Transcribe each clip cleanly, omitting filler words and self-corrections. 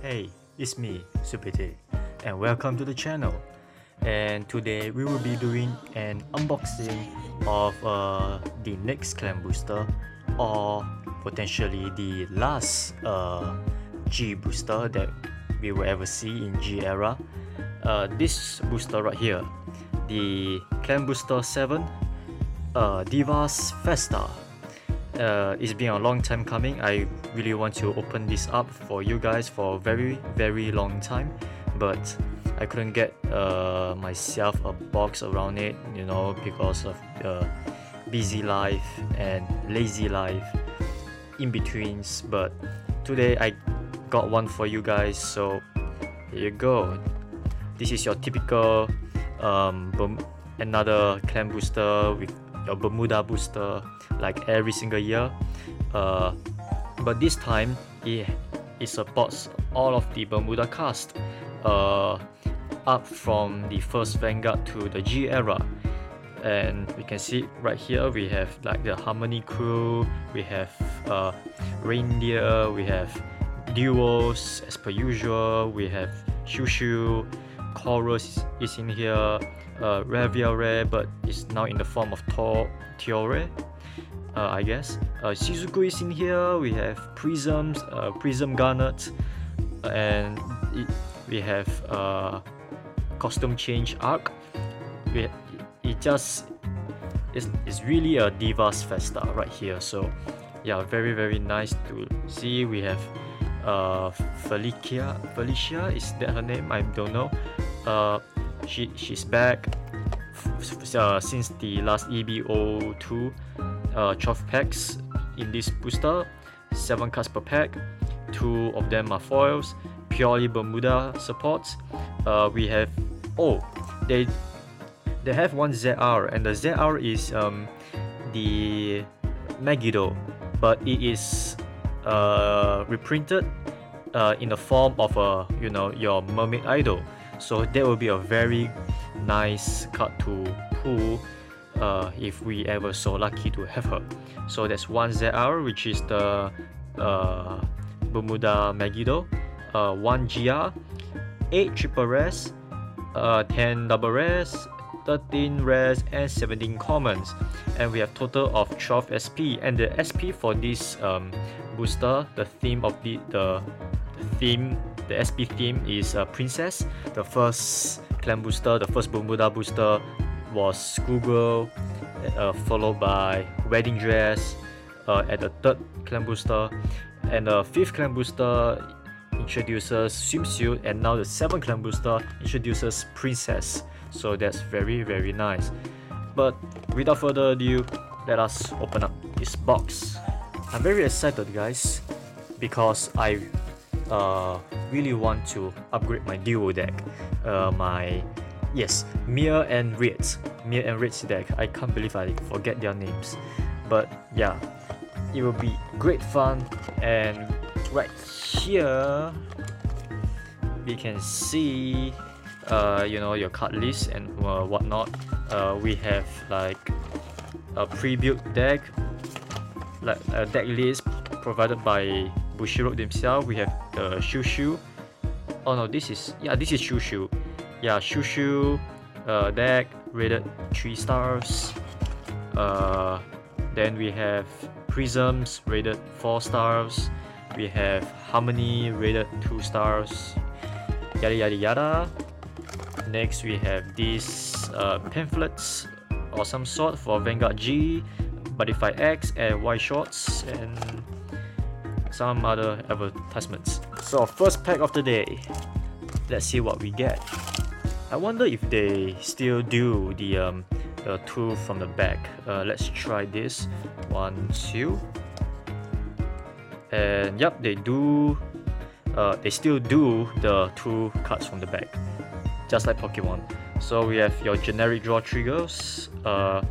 Hey, it's me, Supete, and welcome to the channel. And today we will be doing an unboxing of the next clan booster, or potentially the last G booster that we will ever see in G era. This booster right here, the Clan Booster 7 Divas Festa. It's been a long time coming. I really want to open this up for you guys for a very long time, but I couldn't get myself a box around it, you know, because of the busy life and lazy life in betweens. But today I got one for you guys, so here you go. This is your typical another clan booster with your Bermuda booster like every single year, but this time it supports all of the Bermuda cast, up from the first Vanguard to the G era. And we can see right here we have like the Harmony crew, we have Reindeer, we have duos as per usual, we have Shushu, Chorus is in here, Raviare, but it's now in the form of Tiore, I guess. Shizuku is in here, we have Prisms, Prism Garnet, and we have Costume Change Arc. It's really a Divas Festa right here, so yeah, very nice to see. We have Felicia, is that her name? I don't know. She's back since the last EBO2, 12 packs in this booster, 7 cards per pack, 2 of them are foils, purely Bermuda supports. We have they have one ZR, and the ZR is the Megiddo, but it is reprinted in the form of your mermaid idol. So that will be a very nice card to pull if we ever so lucky to have her. So that's one ZR, which is the Bermuda Megiddo, 1 GR, 8 triple rares, 10 double rares, 13 rares, and 17 commons, and we have total of 12 SP. And the SP for this booster, the theme of the SP theme is Princess. The first clan booster, the first Bermuda booster was Schoolgirl, followed by Wedding Dress at the third clan booster, and the fifth clan booster introduces Swimsuit, and now the seventh clan booster introduces Princess. So that's very nice. But without further ado, let us open up this box. I'm very excited, guys, because I really want to upgrade my duo deck, Mir and Ritz deck. I can't believe I forget their names, but yeah, it will be great fun. And right here we can see your card list and whatnot. We have like a pre-built deck, like a deck list provided by Bushiroad himself. We have the Shushu. Oh no, this is Shushu. Yeah, Shushu deck rated 3 stars. Then we have Prisms rated 4 stars. We have Harmony rated 2 stars. Yada. Next we have these pamphlets or some sort for Vanguard G, Budify X, and Y Shorts, and some other advertisements. So first pack of the day, let's see what we get. I wonder if they still do the 2 from the back. Let's try this. 1, 2, and yep, they do. They still do the 2 cards from the back, just like Pokemon. So we have your generic draw triggers, the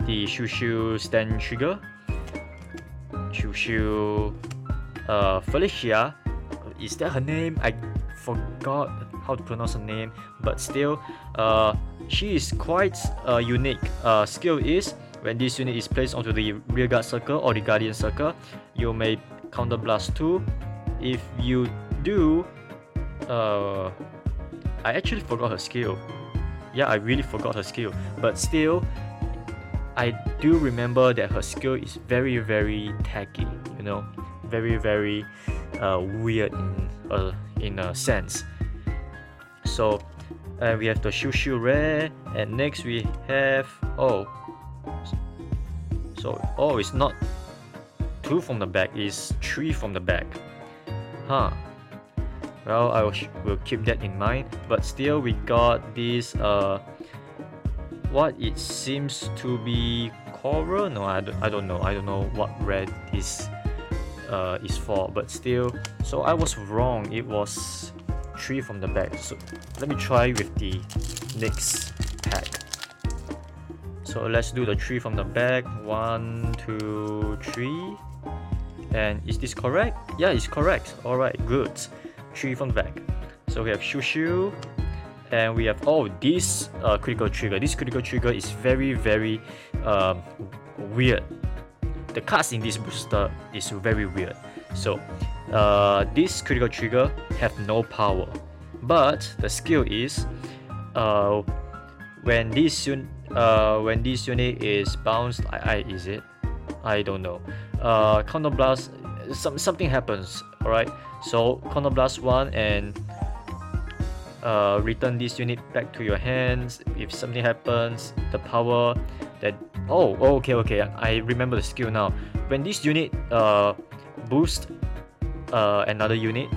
Shushu stand trigger, Shushu Felicia, is that her name? I forgot how to pronounce her name, but still, she is quite unique. Skill is, when this unit is placed onto the rearguard circle or the guardian circle, you may counterblast 2. If you do, I actually forgot her skill. Yeah, I really forgot her skill. But still, I do remember that her skill is very, very tacky. You know, very, very weird in a sense. So, we have the Shushu Rare, and next we have it's not 2 from the back, it's 3 from the back. Huh. Well, will keep that in mind. But still, we got this what it seems to be coral. No, I don't know. I don't know what red is for. But still, so I was wrong. It was 3 from the back. So let me try with the next pack. So let's do the 3 from the back. 1, 2, 3. And is this correct? Yeah, it's correct. Alright, good. 3 from the back. So we have Shushu, and we have this critical trigger. This critical trigger is very, very weird. The cards in this booster is very weird. So this critical trigger have no power, but the skill is when this unit is bounced, is it? I don't know. Counter blast, something happens. All right. So counter blast 1 and return this unit back to your hands. If something happens, the power that okay. I remember the skill now. When this unit boost another unit,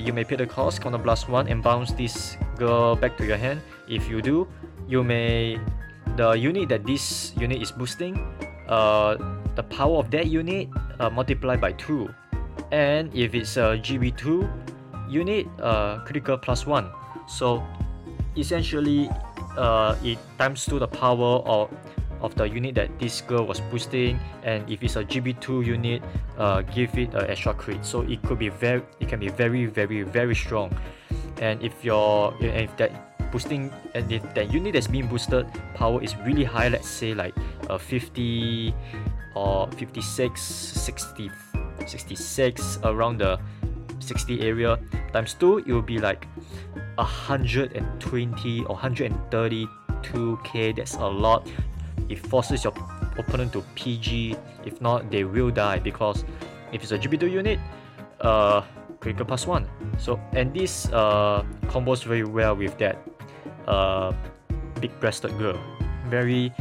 you may pay the cost, counter blast 1, and bounce this girl back to your hand. If you do, the unit that this unit is boosting, the power of that unit multiplied by 2. And if it's a GB2 unit, critical +1. So essentially, it times 2 the power of the unit that this girl was boosting. And if it's a GB2 unit, give it an extra crit. So it can be very, very, very strong. And if that boosting, and if that unit that's being boosted power is really high, let's say like 50 or 56, 60, 66, around the 60 area, times 2, it will be like 120 or 132k. That's a lot. It forces your opponent to PG. If not, they will die, because if it's a GB2 unit, critical +1. So, and this combos very well with that big-breasted girl. Very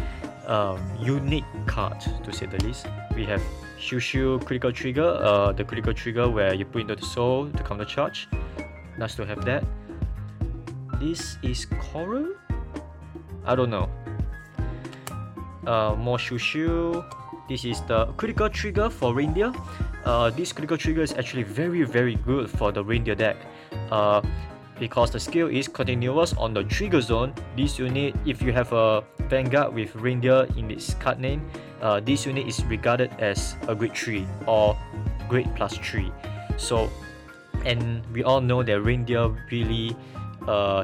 unique card, to say the least. We have Shushu critical trigger, the critical trigger where you put into the soul to counter charge. Nice to have that. This is coral? I don't know. More Shushu. This is the critical trigger for reindeer. This critical trigger is actually very, very good for the reindeer deck. Because the skill is continuous on the trigger zone. This unit, if you have a Vanguard with reindeer in its card name, this unit is regarded as a grade 3 or grade +3. So, and we all know that reindeer really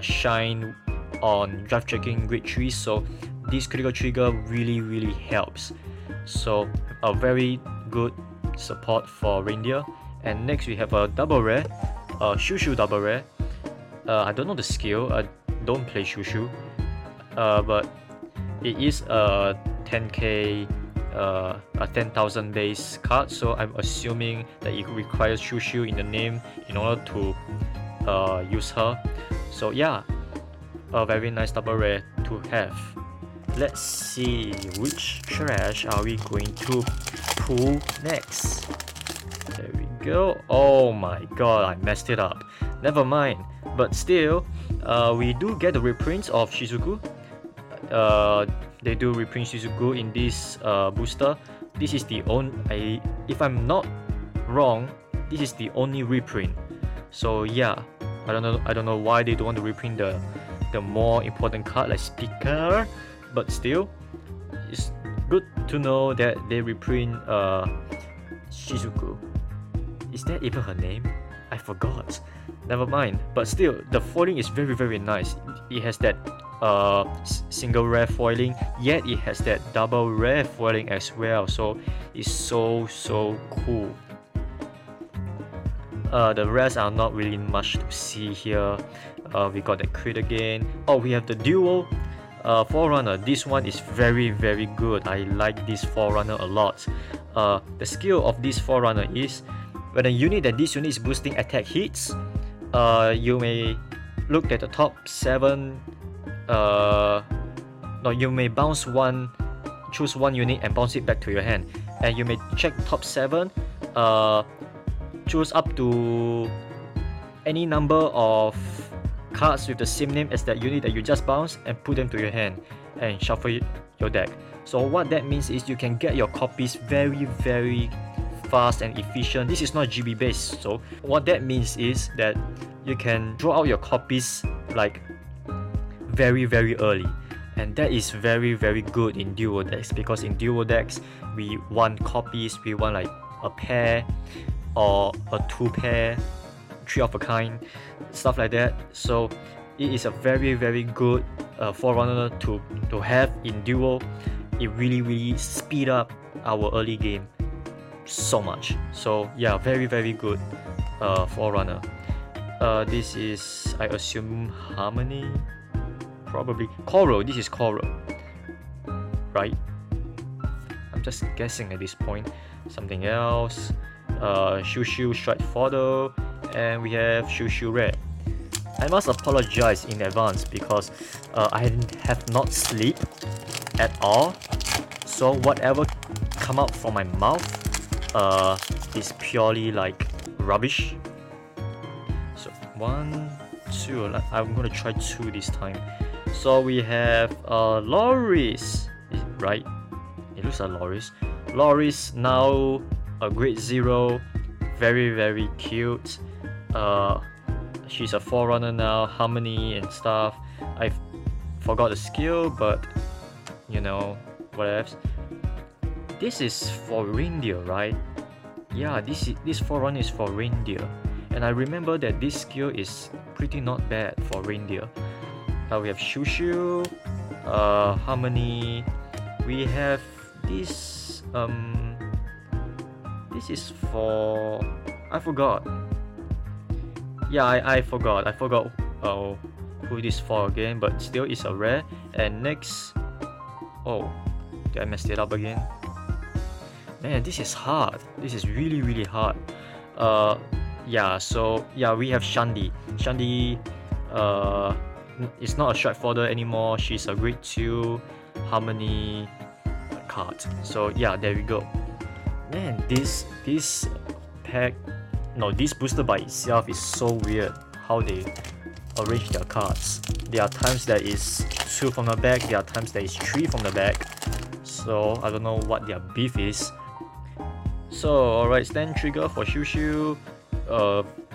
shine on drive checking grade 3. So this critical trigger really, really helps. So a very good support for reindeer. And next we have a double rare, Shushu double rare. I don't know the skill. I don't play Shushu, but it is a 10k, a 10,000 base card. So I'm assuming that it requires Shushu in the name in order to use her. So yeah, a very nice double rare to have. Let's see which trash are we going to pull next. There we go. Oh my god, I messed it up. Never mind. But still, we do get the reprints of Shizuku. They do reprint Shizuku in this booster. This is the only, if I'm not wrong, this is the only reprint. So yeah, I don't know why they don't want to reprint the more important card like Speaker. But still, it's good to know that they reprint Shizuku. Is that even her name? I forgot. Never mind. But still, the foiling is very, very nice. It has that single rare foiling, yet it has that double rare foiling as well. So it's so cool. The rest are not really much to see here. We got the crit again. Oh, we have the duo Forerunner. This one is very good. I like this Forerunner a lot. The skill of this Forerunner is when a unit that this unit is boosting attack hits, you may look at the top 7. No, you may bounce one, choose one unit and bounce it back to your hand, and you may check top 7. Choose up to any number of cards with the same name as that unit that you just bounced and put them to your hand and shuffle your deck. So what that means is you can get your copies very fast and efficient. This is not GB based, so what that means is that you can draw out your copies like very early, and that is very good in duo decks, because in duo decks we want copies, we want like a pair or a 2 pair, 3 of a kind, stuff like that. So it is a very good Forerunner to have in duo. It really speed up our early game so much. So yeah, very good Forerunner. This is, I assume, Harmony, probably Coral. This is Coral, right? I'm just guessing at this point. Something else. Shushu Strike Fodder, and we have Shushu Red. I must apologize in advance because I have not slept at all, so whatever come out from my mouth is purely like rubbish. So 1, 2, I'm gonna try 2 this time. So we have Loris, right? It looks like Loris. Loris now a grade 0, very cute. She's a Forerunner now, Harmony and stuff. I forgot the skill, but you know, whatever. This is for reindeer, right? Yeah, this Forerunner is for reindeer, and I remember that this skill is pretty not bad for reindeer. We have Shushu, Harmony. We have this this is for, I forgot. Yeah, I forgot who this for again, but still it's a rare. And next, oh, did I mess it up again? Man, this is hard. This is really hard. Yeah, so yeah, we have Shandi. Shandi is not a strike fodder anymore. She's a grade 2 Harmony card. So yeah, there we go. Man, this pack, no, this booster by itself is so weird how they arrange their cards. There are times that is 2 from the back, there are times that is 3 from the back. So I don't know what their beef is. So alright, stand trigger for Shushu,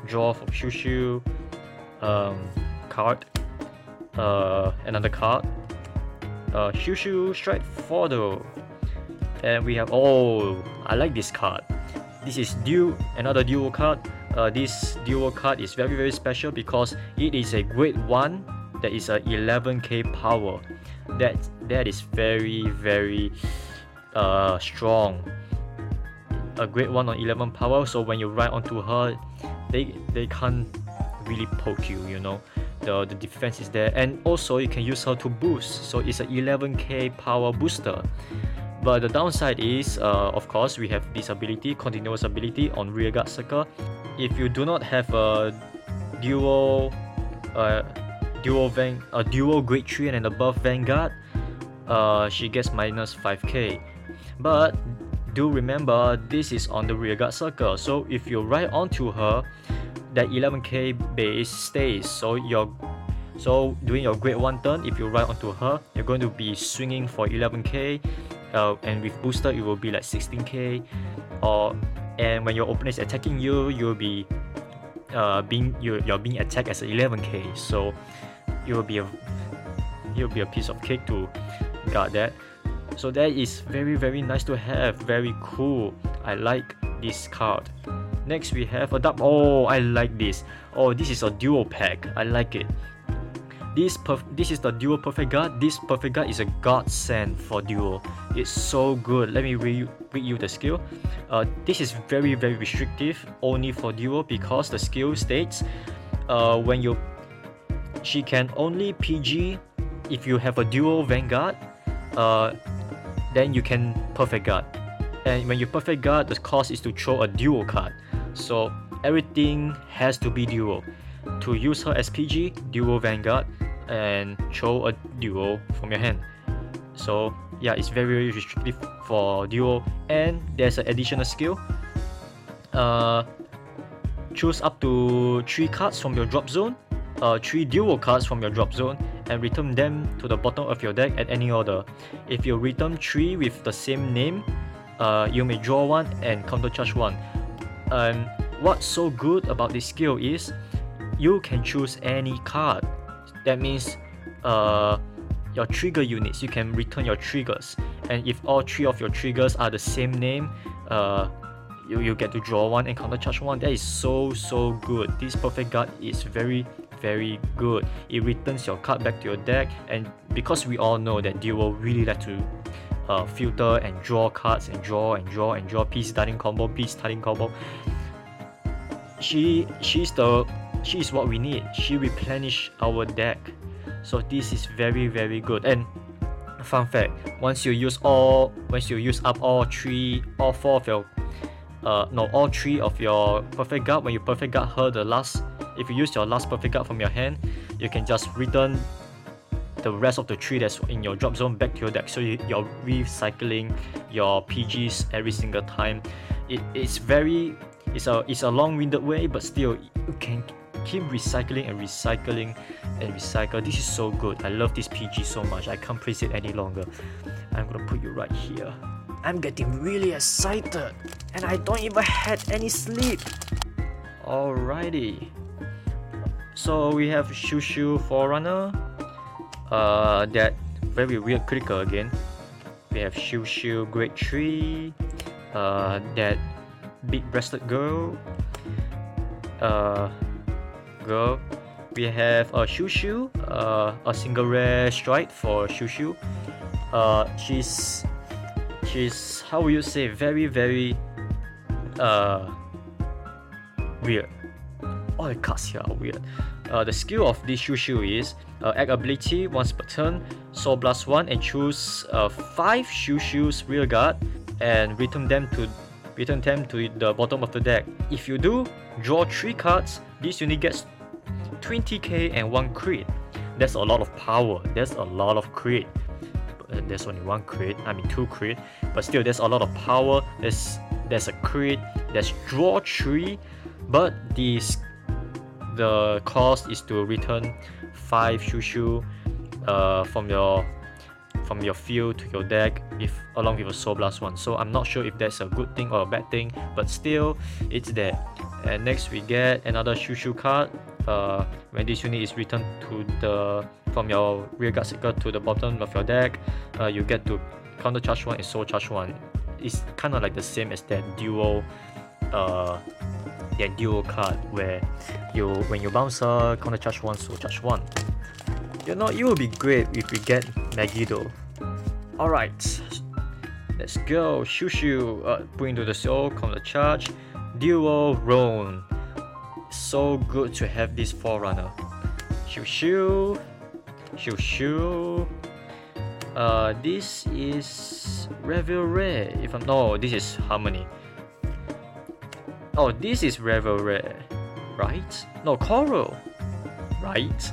draw for Shushu, card, another card, Shushu Strike Fodder. And we have, oh, I like this card. This is another duo card. This duo card is very special because it is a grade 1 that is a 11k power. That is very strong. A grade 1 on 11 power, so when you ride onto her, they can't really poke you, you know. The defense is there, and also you can use her to boost, so it's a 11k power booster. But the downside is, of course, we have this ability, continuous ability on Rearguard Circle. If you do not have a dual grade 3 and above Vanguard, she gets minus 5k. But do remember, this is on the Rearguard Circle, so if you ride onto her, that 11k base stays. So during your grade 1 turn, if you ride onto her, you're going to be swinging for 11k. And with booster it will be like 16k, and when your opponent is attacking you, you'll be you're being attacked as 11k, so it will be a piece of cake to guard that. So that is very nice to have, very cool. I like this card. Next we have a dub. Oh, I like this. Oh, this is a duo pack. I like it. This is the duo perfect guard. This perfect guard is a godsend for duo. It's so good. Let me read you the skill. This is very restrictive only for duo because the skill states she can only PG if you have a duo vanguard. Then you can perfect guard. And when you perfect guard, the cost is to throw a duo card. So everything has to be duo. To use her as PG, duo vanguard, and throw a duo from your hand. So yeah, it's very restrictive for duo. And there's an additional skill. Choose up to 3 cards from your drop zone, 3 duo cards from your drop zone, and return them to the bottom of your deck at any order. If you return 3 with the same name, you may draw 1 and countercharge 1. What's so good about this skill is you can choose any card. That means your trigger units, you can return your triggers, and if all 3 of your triggers are the same name, you get to draw 1 and countercharge 1. That is so good. This perfect guard is very good. It returns your card back to your deck, and because we all know that duo really like to filter and draw cards and draw piece starting combo. She is what we need. She replenish our deck. So this is very good. And fun fact, once you use up all 3 of your perfect guard, when you perfect guard her if you use your last perfect guard from your hand, you can just return the rest of the 3 that's in your drop zone back to your deck. So you're recycling your PGs every single time. It's a long-winded way, but still you can keep recycling. This is so good. I love this PG so much. I can't praise it any longer. I'm gonna put you right here. I'm getting really excited, and I don't even had any sleep. Alrighty. So we have Shushu Forerunner. That very weird critical again. We have Shushu Grade 3. That big breasted girl. We have Shushu, a single rare strike for Shushu. She's how would you say, very weird. All the cards here are weird. The skill of this Shushu is act ability once per turn, Soul Blast 1 and choose 5 Shushu's rear guard and return them to the bottom of the deck. If you do, draw 3 cards. This unit gets 20k and 1 crit. That's a lot of power. There's a lot of crit. There's only 1 crit. I mean 2 crit. But still, there's a lot of power. There's a crit. There's draw 3. But the cost is to return 5 Shushu from your field to your deck along with a Soul Blast 1. So I'm not sure if that's a good thing or a bad thing, but still it's there. And next we get another Shushu card. When this unit is returned from your rear guard circle to the bottom of your deck, you get to counter charge 1 and soul charge 1. It's kind of like the same as that duo card where when you bounce her, counter charge 1, soul charge 1. You know, it would be great if we get Megiddo. Alright, let's go. Shushu, put into the soul, counter charge. Duo Roan. So good to have this Forerunner. Shushu. This is Revel Rare. This is Harmony. Oh, this is Revel Rare, right? No, Coral, right?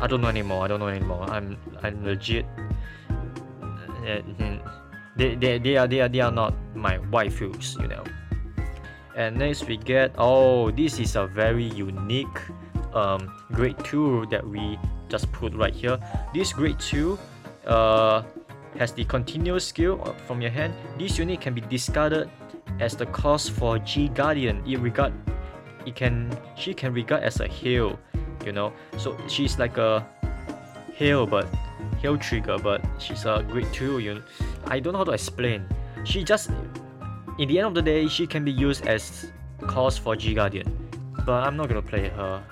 I don't know anymore. I'm legit. They are not my waifus, you know. And next we get, this is a very unique grade 2 that we just put right here. This grade 2 has the continuous skill from your hand. This unit can be discarded as the cost for G Guardian. She can regard as a heal, you know. So she's like a heal trigger, but she's a grade 2. I don't know how to explain. In the end of the day, she can be used as cost for G Guardian, but I'm not gonna play her.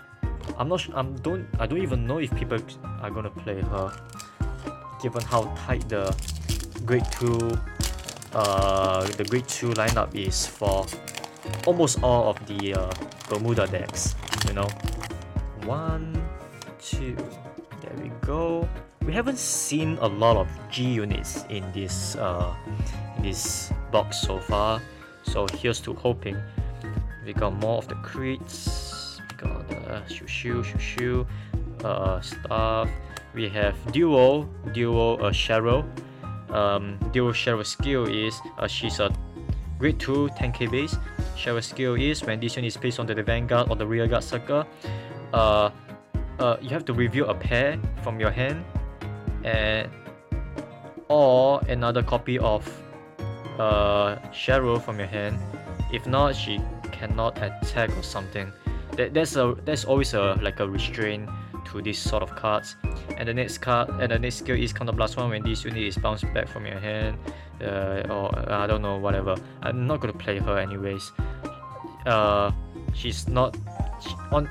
I don't even know if people are gonna play her, given how tight the grade 2 lineup is for almost all of the Bermuda decks, you know. 1, 2, there we go. We haven't seen a lot of G units in this box so far, so here's to hoping. We got more of the crits, we got the shoo stuff. We have duo Cheryl. Duo Cheryl skill is she's a grade 2 10k base. Cheryl skill is when this unit is placed onto the vanguard or the rear guard circle, you have to reveal a pair from your hand, or another copy of Cheryl from your hand. If not, she cannot attack or something. There's always a restraint to this sort of cards. And the next skill is counter +1 when this unit is bounced back from your hand, or I don't know, whatever. I'm not gonna play her anyways. She's not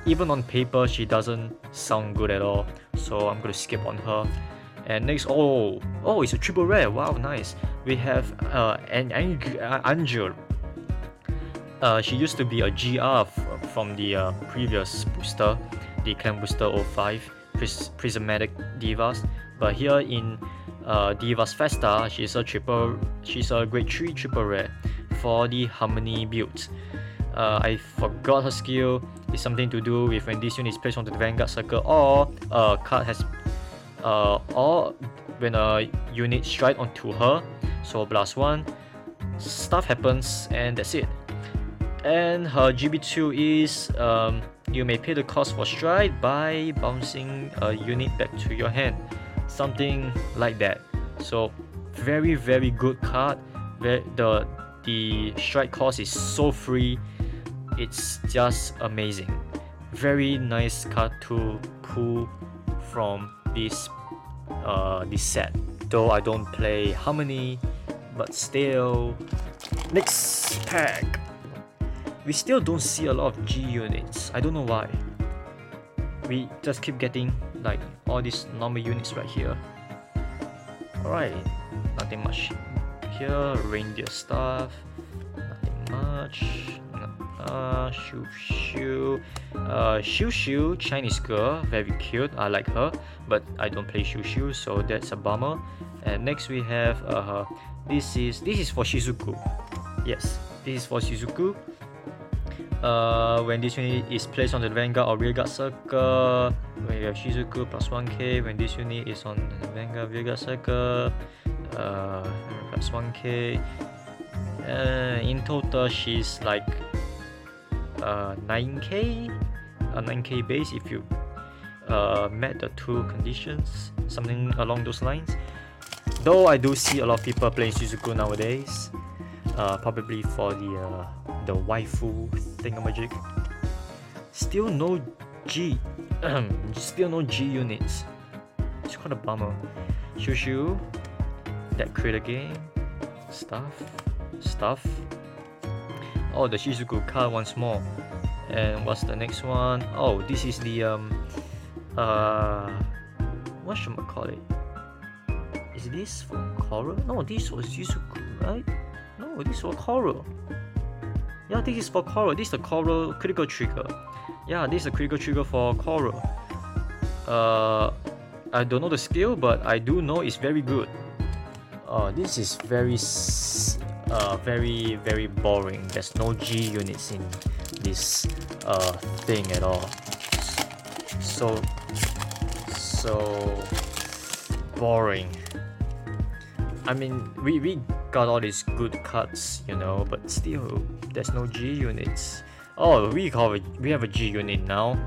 even on paper, she doesn't sound good at all, so I'm gonna skip on her. And next, it's a triple rare. Wow, nice. We have an Angel. She used to be a GR from the previous booster, the Clan Booster 05, Prismatic Divas. But here in Divas Festa, she's a grade 3 triple rare for the Harmony build. I forgot her skill. It's something to do with when this unit is placed onto the vanguard circle, or a card has or when a unit strike onto her, so +1, stuff happens, and that's it. And her GB2 is you may pay the cost for strike by bouncing a unit back to your hand, something like that. So very good card. The strike cost is so free, it's just amazing. Very nice card to pull from this set. Though I don't play Harmony, but still. Next pack. We still don't see a lot of G units. I don't know why. We just keep getting like all these normal units right here. Alright, nothing much here. Reindeer stuff, nothing much. Shu, Chinese girl, very cute. I like her, but I don't play Shu, so that's a bummer. And next we have this is for Shizuku. Yes, this is for Shizuku. When this unit is placed on the vanguard or rearguard circle, we have Shizuku +1k. When this unit is on the vanguard rearguard circle, +1k. In total, she's like 9k base if you met the two conditions, something along those lines. Though I do see a lot of people playing Shizuku nowadays, probably for the waifu thingamajig. Still no G units. It's quite a bummer. Shu, that crit again. Stuff. Oh, the Shizuku card once more. And what's the next one? Oh, this is the what should I call it? Is this for Coral? No, this was Shizuku, right? No, this was Coral. Yeah, this is for Coral. This is the Coral critical trigger. Yeah, this is a critical trigger for Coral. I don't know the skill, but I do know it's very good. This is very boring. There's no G units in this thing at all. So boring. I mean, we got all these good cards, you know, but still there's no G units. Oh, we have a G unit now,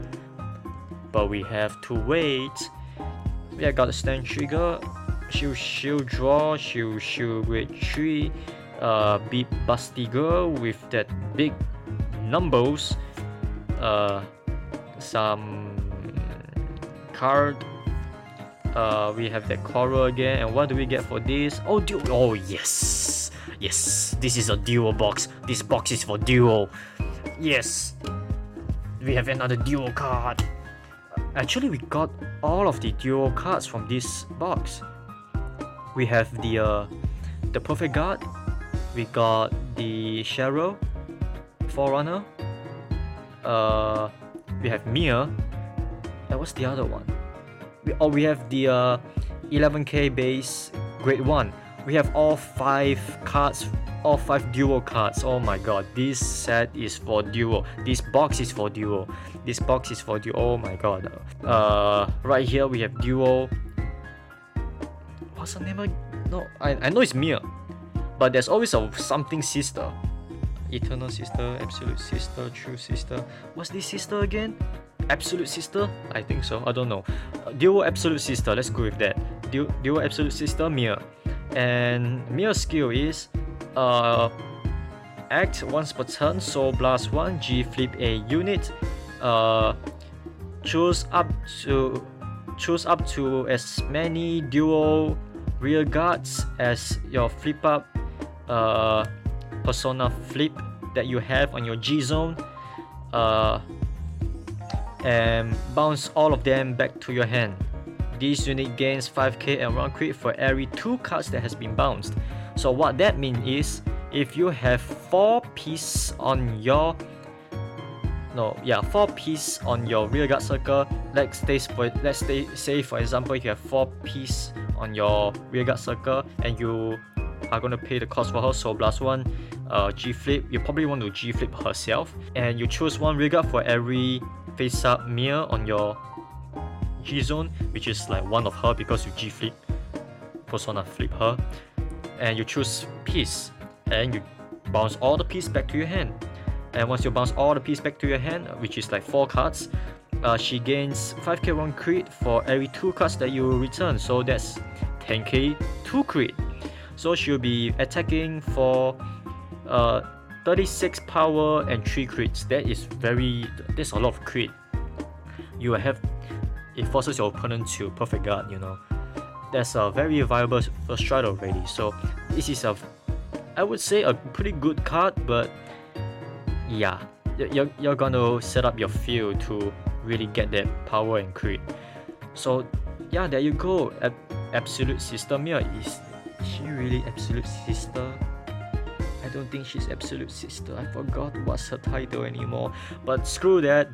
but we have to wait. We have got a stand trigger, shield draw, shield grade 3, beat busty girl with that big numbers, some card. We have that Coral again, and what do we get for this? Oh, duo! Oh yes, this is a duo box. This box is for duo. Yes, we have another duo card. Actually, we got all of the duo cards from this box. We have the Perfect Guard, we got the Cheryl, Forerunner, we have Mia, and what's the other one? We have the 11k base grade 1. We have all 5 cards, all 5 duo cards. Oh my god, this set is for duo. This box is for duo. This box is for duo. Oh my god. Right here we have duo. What's her name? No, I know it's Mia, but there's always a something sister. Eternal sister, absolute sister, true sister. What's this sister again? Absolute sister? I think so. I don't know. Duo absolute sister. Let's go with that. Duo absolute sister Mia. And Mia's skill is act once per turn, Soul Blast 1, G flip a unit, choose up to as many duo rear guards as your flip up persona flip that you have on your G zone, and bounce all of them back to your hand. This unit gains 5k and 1 crit for every 2 cards that has been bounced. So what that means is, if you have 4 pieces on your 4 pieces on your rearguard circle. Let's say for example, if you have 4 pieces on your rearguard circle and you are going to pay the cost for her, so plus 1 G flip, you probably want to G flip herself, and you choose 1 rearguard for every face up Mia on your G zone, which is like 1 of her because you G flip persona flip her, and you choose piece and you bounce all the piece back to your hand. And once you bounce all the piece back to your hand, which is like 4 cards, she gains 5k 1 crit for every 2 cards that you return, so that's 10k 2 crit. So she'll be attacking for 36 power and 3 crits. That's a lot of crit. It forces your opponent to perfect guard, you know. That's a very viable first strike already. So this is I would say a pretty good card, but yeah, you're gonna set up your field to really get that power and crit. So yeah, there you go. Absolute Sister Mia. Is she really Absolute Sister? I don't think she's Absolute Sister. I forgot what's her title anymore. But screw that.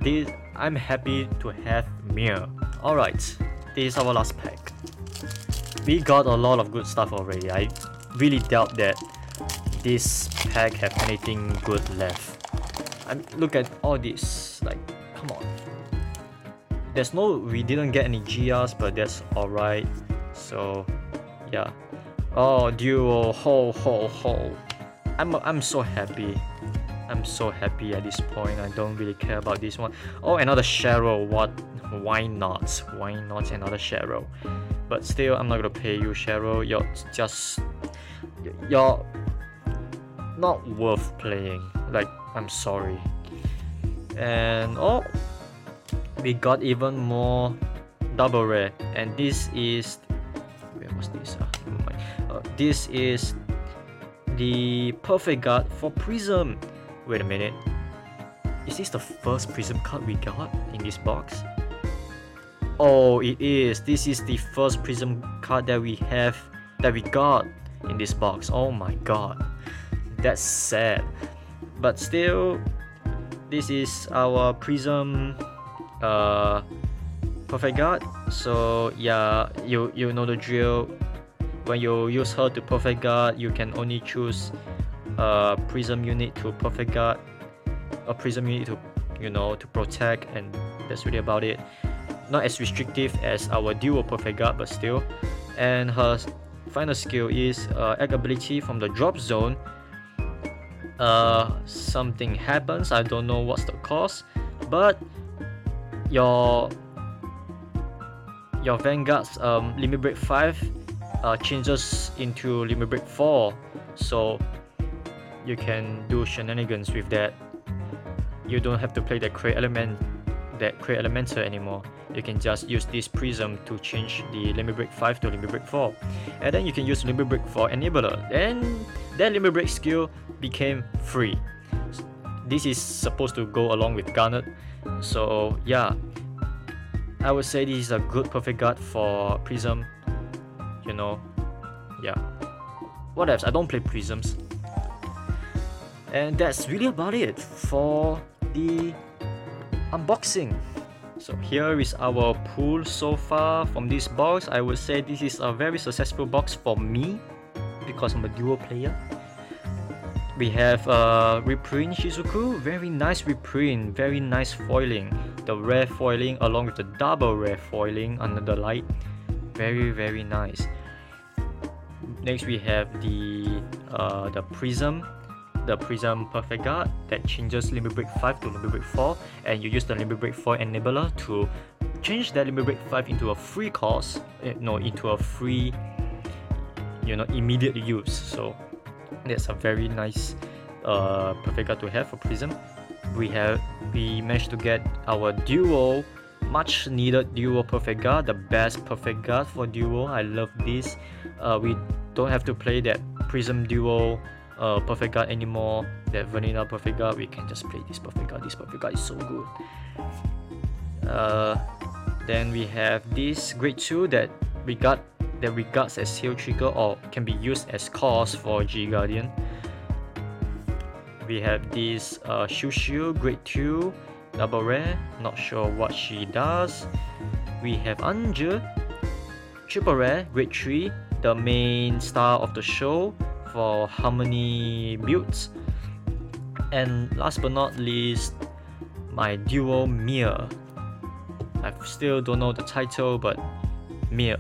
I'm happy to have Mia. Alright, this is our last pack. We got a lot of good stuff already. I really doubt that this pack have anything good left. Look at all this. Like, come on. We didn't get any GRs, but that's alright. So yeah. Oh, duo, ho. I'm so happy. I'm so happy at this point. I don't really care about this one. Oh, another Cheryl. What? Why not? Why not another Cheryl? But still, I'm not gonna pay you, Cheryl. You're not worth playing. Like, I'm sorry. And oh, we got even more double rare. And this is, where was this? This is the Perfect Guard for Prism. Wait a minute. Is this the first Prism card we got in this box? Oh, it is. This is the first Prism card that we got in this box. Oh my god. That's sad. But still, this is our Prism Perfect Guard. So yeah, you know the drill. When you use her to Perfect Guard, you can only choose a Prism unit to Perfect Guard, a Prism unit to protect, and that's really about it. Not as restrictive as our duo Perfect Guard, but still. And her final skill is act ability from the drop zone. Something happens, I don't know what's the cause, but your Vanguard's limit break 5 changes into limit break 4, so you can do shenanigans with that. You don't have to play that Crate Elemental anymore. You can just use this Prism to change the limit break 5 to limit break 4, and then you can use limit break 4 enabler, and that limit break skill became free. This is supposed to go along with Garnet. So yeah, I would say this is a good perfect guard for Prism. You know, yeah. What else? I don't play Prisms. And that's really about it for the unboxing. So here is our pull so far from this box. I would say this is a very successful box for me because I'm a duo player. We have reprint Shizuku, very nice reprint, very nice foiling. The rare foiling along with the double rare foiling under the light, very nice. Next we have the Prism. The Prism Perfect Guard that changes Limit Break 5 to Limit Break 4, and you use the Limit Break 4 enabler to change that Limit Break 5 into a free cost, into a free, immediate use. So that's a very nice Perfect Guard to have for Prism. We managed to get our duo, much needed duo Perfect Guard, the best Perfect Guard for duo. I love this. We don't have to play that Prism duo Perfect Guard anymore, that vanilla Perfect Guard. We can just play this Perfect Guard. This Perfect Guard is so good. Then we have this Grade 2 that regards as Heal Trigger or can be used as cost for G Guardian. We have this Shushu Grade 2 double rare, not sure what she does. We have Anja triple rare Grade 3, the main star of the show for Harmony builds. And last but not least, my duo Mir. I still don't know the title, but Mir.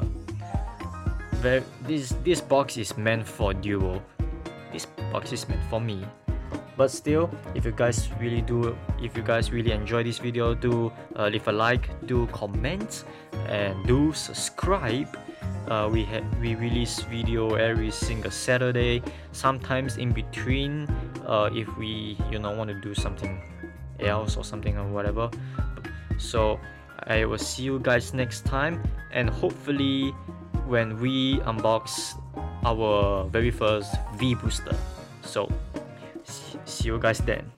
This box is meant for duo. This box is meant for me. But still, if you guys really enjoy this video, do leave a like, do comment, and do subscribe. We release video every single Saturday, sometimes in between if we want to do something else or something or whatever. So I will see you guys next time, and hopefully when we unbox our very first V booster. So see you guys then.